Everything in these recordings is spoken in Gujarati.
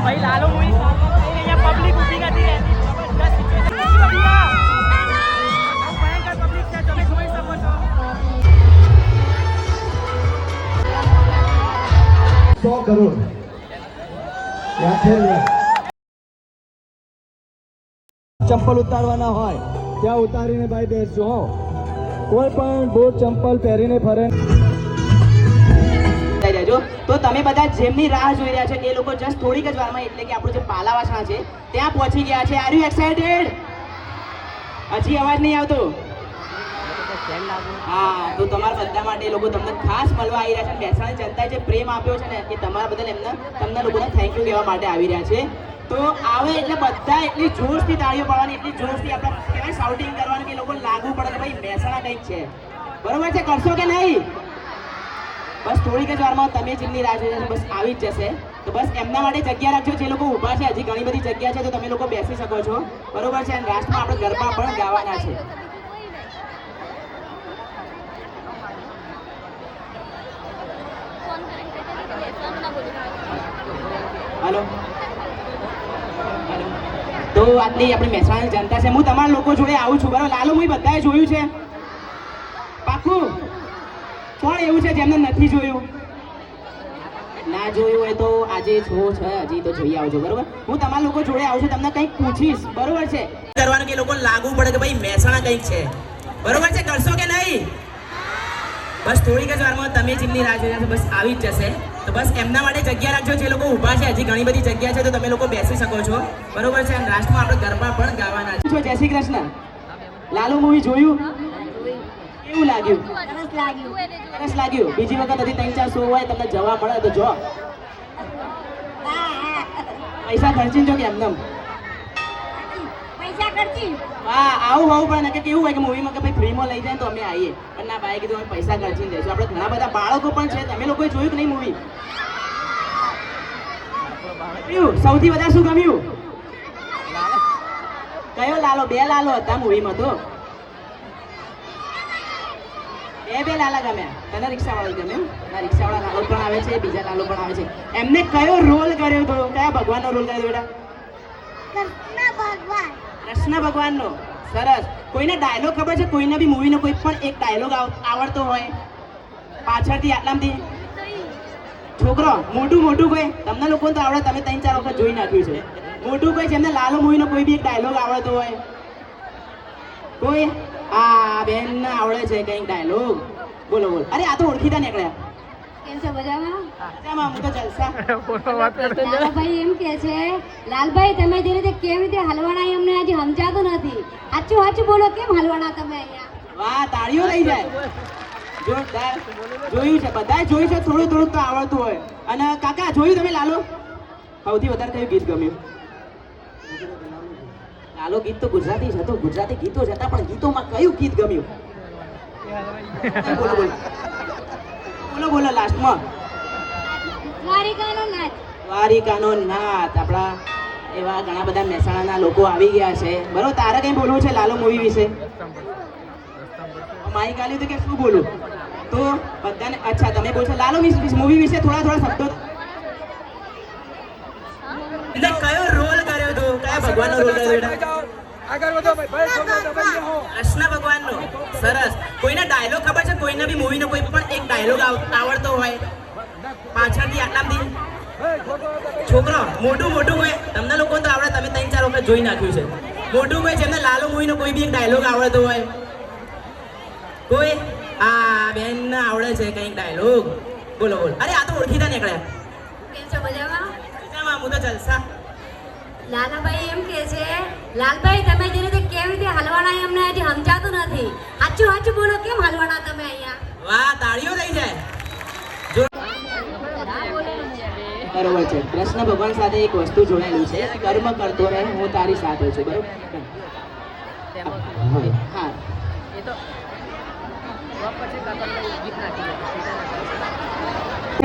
भाई लालो मूवी यहाँ पब्लिक ઊભી નથી રહેતી જબરદસ્ત સિચ્યુએશન નથી बढ़िया બહુ ભયંકર પબ્લિક છે તમે જોઈ શકો છો 100 કરોડ ચંપલ ઉતારવાના હોય ત્યાં ઉતારીને ભાઈ બેસજો હો કોઈ પણ બૂટ ચંપલ પહેરીને ફરે તો તમે બધા જેમની રાહ જોઈ રહ્યા છો એ લોકો જસ્ટ થોડીક જ વારમાં એટલે કે આપણું જે પાલાવાસણા છે ત્યાં પહોંચી ગયા છે આર યુ એક્સાઇટેડ હજી અવાજ નહીં આવતો હા તો તમારા બધા માટે એ લોકો તમને ખાસ મળવા આવી રહ્યા છે મહેસાણા જનતાએ જે પ્રેમ આપ્યો છે ને એ તમારા બદલ તમને લોકોને થેન્ક યુ કહેવા માટે આવી રહ્યા છે તો આવે એટલે બધા એટલી જોશથી તાળીઓ પાડવાની એટલી જોશથી આપણે કહેવાય શાઉટિંગ કરવાનું કે લોકો લાગુ પડે કે ભાઈ મહેસાણા કંઈક છે બરોબર છે કરશો કે નહીં બસ થોડીક જ વારમાં તમે જેમની રાહ જોઈ બસ આવી જ જશે તો બસ એમના માટે જગ્યા રાખજો જે લોકો ઊભા છે હજી ઘણી બધી જગ્યા છે તો તમે લોકો બેસી શકો છો બરોબર છે અને લાસ્ટમાં આપણે ગરબા પણ ગાવાના છે હલો તો આટલી આપણી મહેસાણાની જનતા છે હું તમારા લોકો જોડે આવું છું બરાબર લાલો હું બધાએ જોયું છે પાકું કોણ એવું છે જેમને નથી જોયું ના જોયું હોય તો આજે છો છે હજી તો જોઈ આવજો બરોબર હું તમારા લોકો જોડે આવું છું તમને કંઈક પૂછીશ બરોબર છે કરવાનું કે લોકો લાગુ પડે કે ભાઈ મહેસાણા કંઈક છે બરોબર છે કરશો કે નહીં બસ થોડીક જ વારમાં તમે જેમની રાહ જોઈ બસ આવી જ જશે તો બસ એમના માટે જગ્યા રાખજો જે લોકો ઊભા છે હજી ઘણી બધી જગ્યા છે તો તમે લોકો બેસી શકો છો બરોબર છે અને લાસ્ટમાં આપણે ગરબા પણ ગાવાના છે જય શ્રી કૃષ્ણ લાલો મૂવી જોયું કેવું લાગ્યું સરસ લાગ્યું બીજી વખત હજી 3-4 શો હોય તમને જવા મળે તો જો પૈસા ખર્ચી જો કે એમને હા આવું હોવું પણ કે કેવું હોય કે મૂવીમાં કે ભાઈ ફ્રીમાં લઈ જાય તો અમે આવીએ પણ ના ભાઈ કીધું અમે પૈસા ખર્ચીને જઈશું આપણે ઘણા બધા બાળકો પણ છે તમે લોકોએ જોયું કે નહીં મૂવી સૌથી વધારે શું ગમ્યું કયો લાલો 2 લાલો હતા મૂવીમાં તો બે લાલા ગમ્યા તને રિક્ષાવાળો ગમ્યો ના રિક્ષાવાળા લાલો પણ આવે છે બીજા લાલો પણ આવે છે એમને કયો રોલ કર્યો હતો કયા ભગવાનનો રોલ કર્યો બેટા કૃષ્ણ ભગવાનનો સરસ કોઈને ડાયલોગ ખબર છે કોઈને બી મૂવીનો કોઈ પણ એક ડાયલોગ આવડતો હોય પાછળથી આટલામથી છોકરો મોટું કોઈ તમને લોકોને તો આવડે તમે 3-4 વખત જોઈ નાખ્યું છે મોટું કોઈ જેમને લાલો મૂવીનો કોઈ બી એક ડાયલોગ આવડતો હોય કોઈ આ બેન આવડે છે કઈક ડાયલોગ બોલો બોલો અરે આ તો ઓળખીતા નીકળ્યા કેમ છે મજામાં હું તો જલસા લાલભાઈ એમ કે છે લાલભાઈ તમે જે રીતે કેવી રીતે હલવાના અમને આજે સમજાતું નથી સાચું બોલો કેમ હલવાના તમે અહીંયા વાહ તાળીઓ લઈ જાય જોરદાર જોયું છે બધાએ જોયું છે થોડું તો આવડતું હોય અને કાકા જોયું તમે લાલો સૌથી વધારે કયું ગીત ગમ્યું લાલો ગીત તો ગુજરાતી છે તો ગુજરાતી ગીતો જ હતા પણ ગીતોમાં કયું ગીત ગમ્યું બોલો લાસ્ટમાં દ્વારિકાનો નાથ આપણા એવા ઘણા બધા મહેસાણાના લોકો આવી ગયા છે બરોબર તારે કઈ બોલવું છે લાલો મૂવી વિશે માઇક આલ્યું તો કે શું બોલું તો બધાને અચ્છા તમે બોલશો લાલો મૂવી વિશે થોડા શબ્દો એટલે કયો રોલ કર્યો હતો કયા ભગવાનનો રોલ કર્યો બેટા કૃષ્ણ ભગવાનનો સરસ કોઈને ડાયલોગ ખબર છે કોઈને બી મૂવીનો કોઈ પણ એક ડાયલોગ આવડતો હોય પાછળથી આટલામથી છોકરો મોટું હોય તમને લોકો તો આવડે તમે 3-4 વખત જોઈ નાખ્યું છે મોટું કોઈ જેમને લાલો મૂવીનો કોઈ બી એક ડાયલોગ આવડતો હોય કોઈ આ બેન આવડે છે કંઈક ડાયલોગ બોલો અરે આ તો ઓળખીતા નીકળ્યા કેમ છે મજામાં હું તો જલસા લાલાભાઈ એમ કે છે લાલભાઈ તમે જે રીતે કેવી રીતે હલવાના અમને આજે સમજાતું નથી સાચું બોલો કેમ હલવાના તમે અહીંયા વાહ તાળીઓ લઈ જાય બરોબર છે કૃષ્ણ ભગવાન સાથે એક વસ્તુ જોડાયેલું છે કર્મ કરતો રહે હું તારી સાથે છું બરોબર હા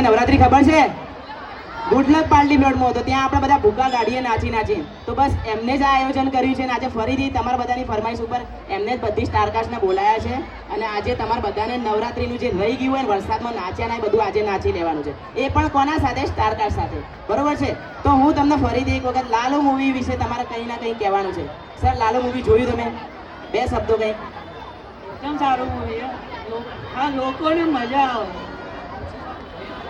નવરાત્રી ખબર છે ગુડલક પાર્ટી પ્લોટમાં હતો, ત્યાં આપણે બધા ભૂકા કાઢીએ નાચી. તો બસ એમને જ આ આયોજન કર્યું છે. અને આજે ફરીથી તમારા બધાની ફરમાઈશ ઉપર એમને જ બધી સ્ટારકાસ્ટને બોલાયા છે. અને આજે તમારા બધાને નવરાત્રીનું જે રહી ગયું હોય ને વરસાદમાં નાચ્યા ના એ બધું આજે નાચી લેવાનું છે. એ પણ કોના સાથે? સ્ટારકાસ્ટ સાથે. બરોબર છે? તો હું તમને ફરીથી એક વખત લાલો મૂવી વિશે તમારે કંઈ ના કંઈ કહેવાનું છે. સર, લાલો મૂવી જોયું તમે? 2 શબ્દો કંઈ. એકદમ સારું મૂવી. હા, લોકોને મજા આવે.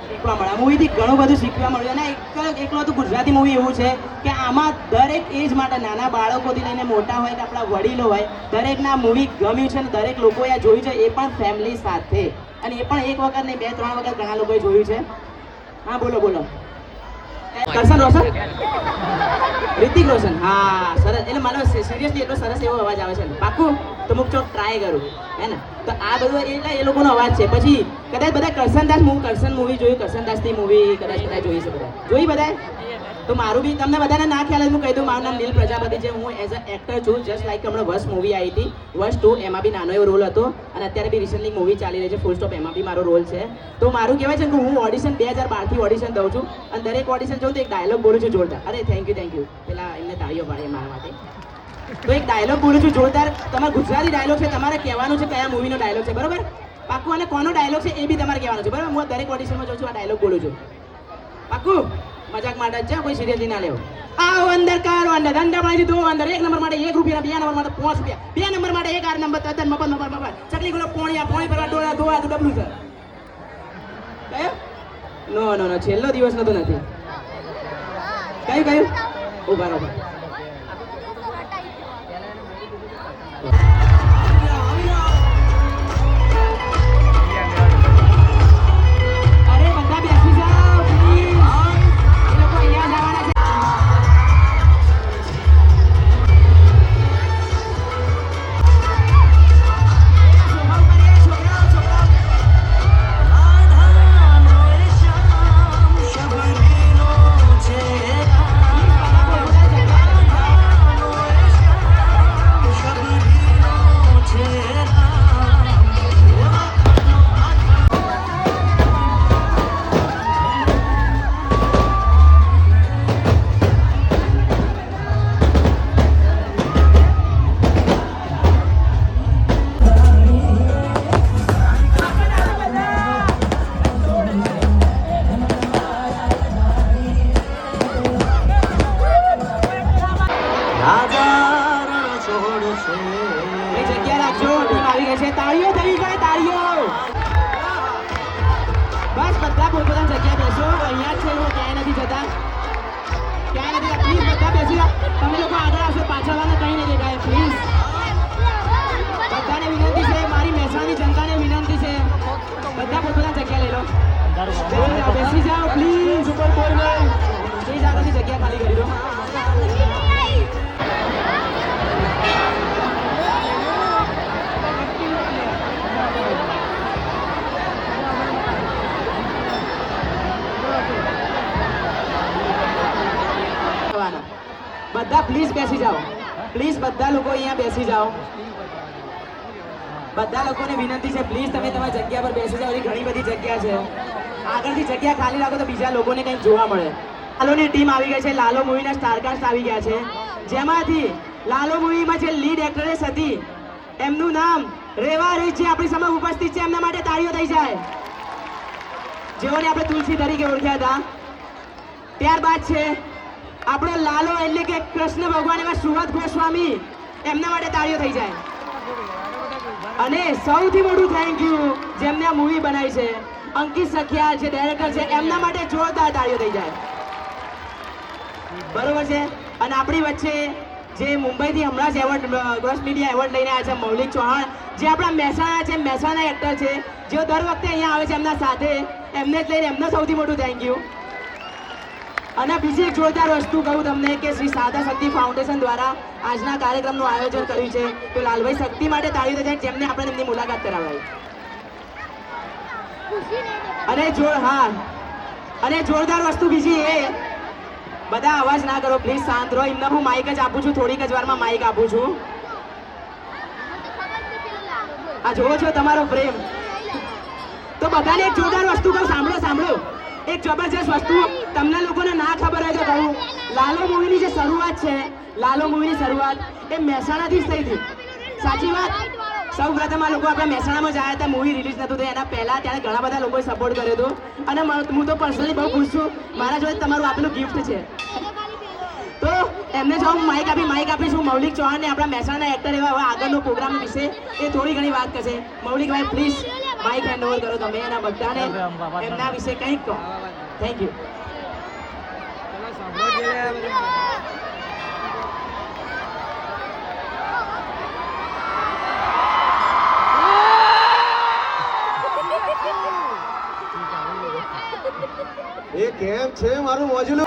શીખવા મળે મૂવીથી, ઘણું બધું શીખવા મળ્યું. અને એકલો તો ગુજરાતી મૂવી એવું છે કે આમાં દરેક એજ માટે, નાના બાળકોથી લઈને મોટા હોય કે આપણા વડીલો હોય, દરેકના મૂવી ગમ્યું છે. અને દરેક લોકોએ આ જોયું છે, એ પણ ફેમિલી સાથે. અને એ પણ એક વખત નહીં, 2-3 વખત ઘણા લોકોએ જોયું છે. હા, બોલો. કરશન રોશન, રિતિક રોશન. હા, સરસ. એટલે મને સિરિયસલી એટલો સરસ એવો અવાજ આવે છે. પાકું? તો મુક ચોક ટ્રાય કરું, હે ને? તો આ બધું એટલે એ લોકોનો અવાજ છે. પછી કદાચ બધા કરશન મૂવી જોયું, કરશનદાસની મૂવી કદાચ જોઈ છે બધા. જોઈ બધાએ? તો મારું બી તમને બધાને ના ખ્યાલ હોય હું કહી દઉં. મારું નામ નીલ પ્રજાપતિ છે. હું એઝ અ એક્ટર છું. જસ્ટ લાઈક હમણાં વર્ષ મૂવી આવી હતી, વર્ષ 2, એમાં બી નાનો એવો રોલ હતો. અને અત્યારે બી રિસન્ટલી મૂવી ચાલી રહી છે ફૂલ સ્ટોપ, એમાં બી મારો રોલ છે. તો મારું કહેવાય છે કે હું ઓડિશન 2012થી ઓડિશન દઉં છું. અને દરેક ઓડિશન જોઉં તો એક ડાયલોગ બોલું છું જોરદાર. અરે થેન્ક યુ. પેલા એમને તાળીઓ પાડે મારા માટે. તો એક ડાયલોગ બોલું છું જોરદાર. તમારે ગુજરાતી ડાયલોગ છે, તમારે કહેવાનું છે કયા મૂવીનો ડાયલોગ છે. બરોબર? પાક્કું? અને કોનો ડાયલોગ છે એ બી તમારે કહેવાનું છે. બરાબર? હું દરેક ઓડિશનમાં જાઉં છું, આ ડાયલોગ બોલું છું. પાક્કું? મજાક માટે જ છે, કોઈ સિરિયસલી ના લેવો. આવો અંદર કારો અંદર ધંધા પાણી દો અંદર. 1 નંબર માટે 1 રૂપિયા, 2 નંબર માટે 5 રૂપિયા, 2 નંબર માટે 1 8 નંબર તદ્દન મફત. ચકલી ગુલો પોણી ભરવા ડોળા ધોવા તો ડબલું છે. કયો? નો છેલ્લો દિવસ નતો નથી. કયું? બરાબર. જગ્યા રાખજો, ટીમ આવી ગઈ છે. તાળીઓ થવી જોઈએ, તાળીઓ. બસ બધા પોતપોતાની જગ્યા બેસો. અહીંયા જ છે, હું ક્યાંય નથી જતા. પ્લીઝ બધા બેસી જાઓ. તમે લોકો આગળ આવશો, પાછળ વાળાને કંઈ નહીં દેખાય. પ્લીઝ બધાને વિનંતી છે, મારી મહેસાણાની જનતાને વિનંતી છે, બધા પોતપોતાની જગ્યા લઈ લો. બેસી જાઓ પ્લીઝ. ઉપર કોઈ નહીં. પ્લીઝ આગળની જગ્યા ખાલી કરી દો. બધા પ્લીઝ બેસી જાઓ. પ્લીઝ બધા લોકો અહીંયા બેસી જાઓ. બધા લોકોને વિનંતી છે, પ્લીઝ તમે તમારી જગ્યા પર બેસી જાઓ. ઘણી બધી જગ્યા છે, આગળથી જગ્યા ખાલી રાખો તો બીજા લોકોને કંઈક જોવા મળે. લાલોની ટીમ આવી ગઈ છે. લાલો મૂવીના સ્ટારકાસ્ટ આવી ગયા છે, જેમાંથી લાલો મૂવીમાં જે લીડ એક્ટ્રેસ હતી એમનું નામ રેવા રીચ જે આપણી સામે ઉપસ્થિત છે. એમના માટે તાળીઓ થઈ જાય, જેઓને આપણે તુલસી તરીકે ઓળખ્યા હતા. ત્યારબાદ છે આપણો લાલો એટલે કે કૃષ્ણ ભગવાન એવા સુહદ ગોસ્વામી. એમના માટે તાળીઓ થઈ જાય. અને સૌથી મોટું થેન્ક યુ જેમને આ મૂવી બનાવી છે, અંકિત સખિયા જે ડાયરેક્ટર છે, એમના માટે જોરદાર તાળીઓ થઈ જાય. બરોબર છે? અને આપણી વચ્ચે જે મુંબઈથી હમણાં જ એવોર્ડ, ગ્રોસ મીડિયા એવોર્ડ લઈને આવ્યા છે, મૌલિક ચૌહાણ, જે આપણા મહેસાણા છે, મહેસાણા એક્ટર છે, જેઓ દર વખતે અહીંયા આવે છે એમના સાથે. એમને જ લઈને એમનો સૌથી મોટું થેન્ક યુ. અને બીજી એક જોરદાર વસ્તુ કહું તમને કે શ્રી સાદા શક્તિ ફાઉન્ડેશન દ્વારા આજના કાર્યક્રમનું આયોજન કર્યું છે. તો લાલભાઈ શક્તિ માટે તાળીઓ થઈ જાય, જેમને આપણે એમની મુલાકાત કરાવાય. અને જોરદાર વસ્તુ બીજી એ, બધા અવાજ ના કરો પ્લીઝ, શાંત રહો. એમને હું માઇક જ આપું છું, થોડીક જ વારમાં માઇક આપું છું. આ જોવો છો તમારો પ્રેમ. તો બધાને એક જોરદાર વસ્તુ કહું, સાંભળો. એક જબરજસ્ત વસ્તુ તમને લોકોને ના ખબર હોય તો કહું, લાલો મૂવીની જે શરૂઆત છે, લાલો મૂવીની શરૂઆત એ મહેસાણાથી જ થઈ હતી. સાચી વાત? સૌ પ્રથમ આ લોકો આપણે મહેસાણામાં જ આવ્યા હતા, મૂવી રિલીઝ નતું થયું એના પહેલા. ત્યારે ઘણા બધા લોકોએ સપોર્ટ કર્યો હતો અને હું તો પર્સનલી બહુ ખુશ છું. મારા જોડે તમારું આપેલું ગિફ્ટ છે. તો એમને જો હું માઇક આપીશું, મૌલિક ચૌહાણને, આપણા મહેસાણા એક્ટર એવા હવે આગળનો પ્રોગ્રામ વિશે એ થોડી ઘણી વાત કરશે. મૌલિકભાઈ પ્લીઝ માઇક હેન્ડ ઓવર કરો તમે એના બધાને, એમના વિશે કંઈક કહો. Thank you. એ કેમ છે મારું મોજુલું?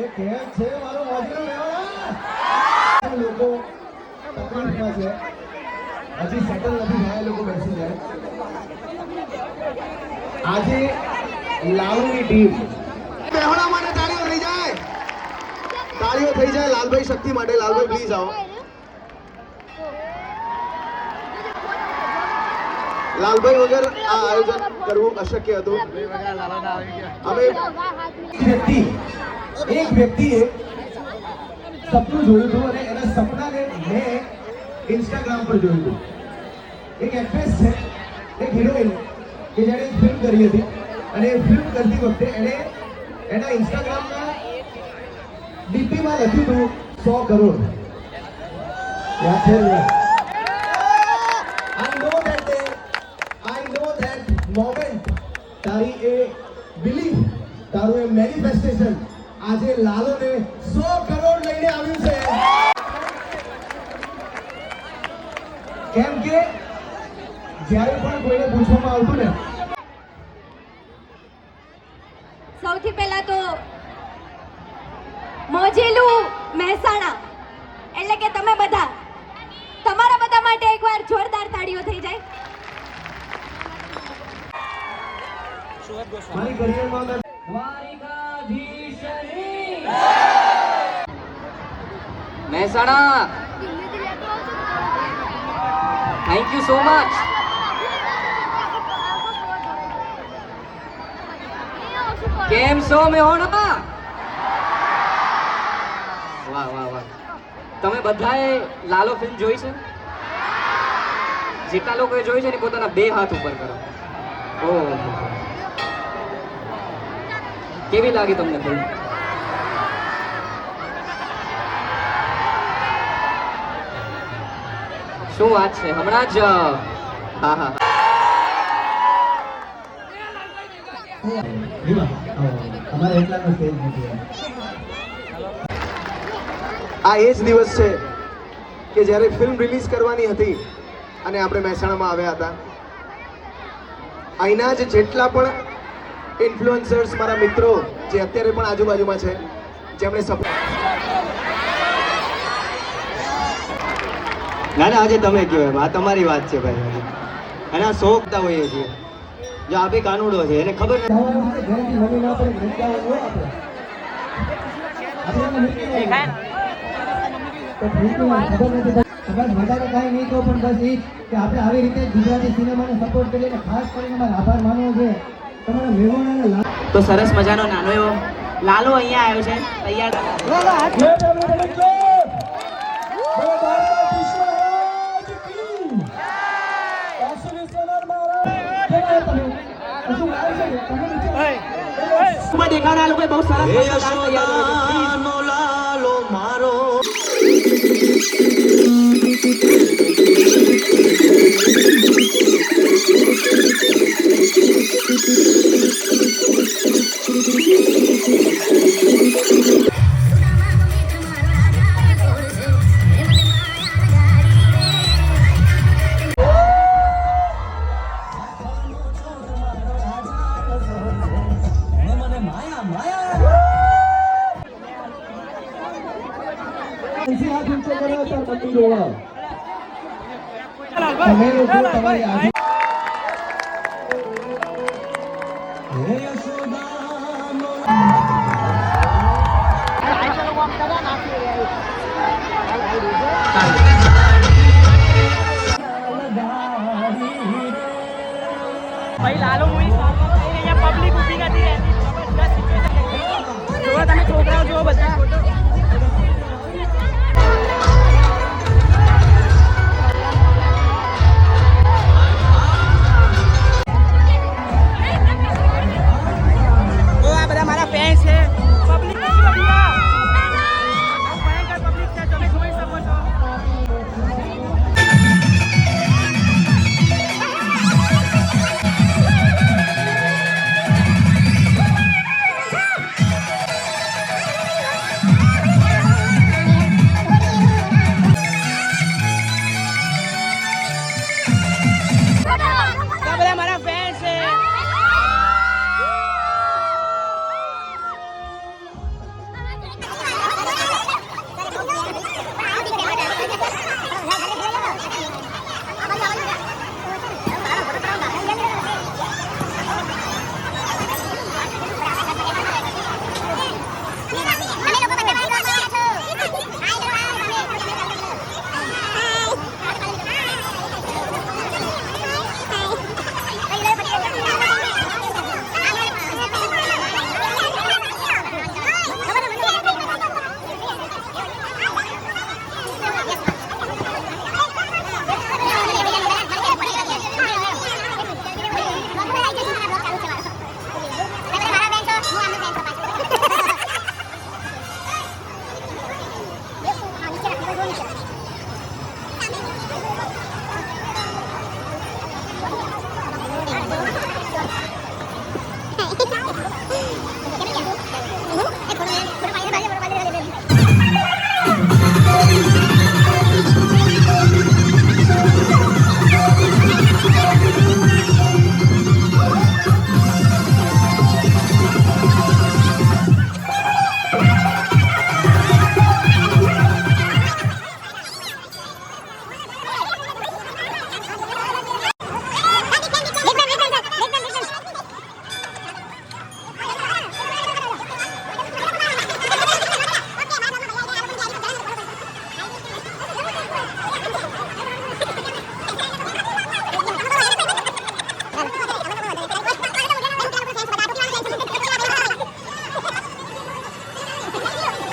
એ કેમ છે મારું મોજુલું લેવાના? લોકો તકલીફમાં છે, હજી સેટલ નથી થયા, એ લોકો બેસી જાય. આજે લાલુની ટીમ બેહણા માટે તાળીઓ થઈ જાય, તાળીઓ થઈ જાય લાલભાઈ શક્તિ માટે. લાલભાઈ પ્લીઝ આવો. લાલભાઈ વગર આ આયોજન કરવું અશક્ય હતું. અમે એક વ્યક્તિએ સપનું જોયું હતું અને એના સપનાને મેં ઇન્સ્ટાગ્રામ પર જોયું હતું. એક એક્ટ્રેસ છે, એક હિરોઈન કે જેણે ફિલ્મ કરી હતી અને એ ફિલ્મ કરતી વખતે એણે એના ઇન્સ્ટાગ્રામના ડીપીમાં લખ્યું હતું 100 કરોડ. યાદ છે? મોમેન્ટ, તારી એ બિલીફ, તારું એ મેનિફેસ્ટેશન આજે લાલોને 100 કરોડ લઈને આવ્યું છે. કેમ કે જ્યારે પણ કોઈને પૂછવામાં આવતું ને, સૌથી પહેલા તો મોજેલું મહેસાણા એટલે કે તમે બધા, તમારા બધા માટે એકવાર જોરદાર તાળીઓ થઈ જાય. મારી કરિયરમાં Mehsana, thank you so much. કેમ છો મેહોણા? વાહ વાહ વાહ. તમે બધાએ લાલો ફિલ્મ જોઈ છે? જેટલા લોકોએ જોઈ છે ને પોતાના 2 હાથ ઉપર કરો. ઓહ, કેવી લાગી તમને ફિલ્મ? શું વાત છે, હમણાં જ હા હા અમારે એટલાનો સ્ટેજ નથી. આ એ જ દિવસ છે કે જ્યારે ફિલ્મ રિલીઝ કરવાની હતી અને આપણે મહેસાણામાં આવ્યા હતા. અહીંના જ જેટલા પણ ઇન્ફ્લુએન્સર્સ, મારા મિત્રો જે અત્યારે પણ આજુબાજુમાં છે, જેમણે ના ના, આજે તમે કહો એમ, આ તમારી વાત છે ભાઈ. અને આ શોખતા હોઈએ છીએ. જો આ બી કાનુડો છે, એને ખબર નથી. વધારે કાંઈ નહીં કહું, પણ બસ એ કે આપણે આવી રીતે ગુજરાતી સિનેમાને સપોર્ટ કરીને ખાસ કરીને મારો આભાર માનવો છે તમારા મહેમાનોને. તો સરસ મજાનો નાનો એવો લાલો અહીંયા આવ્યો છે, તૈયાર. દેખાવના લોકોએ બહુ સરસ તૈયાર કર્યું. લાલો મારો તમે લોકો તમારી આજુ ભાઈ લાલો મૂવી અહીંયા પબ્લિક ઊભી નથી રહેતી જબરદસ્ત સિચ્યુએશન. જુઓ તમે છોકરાઓ જુઓ બધા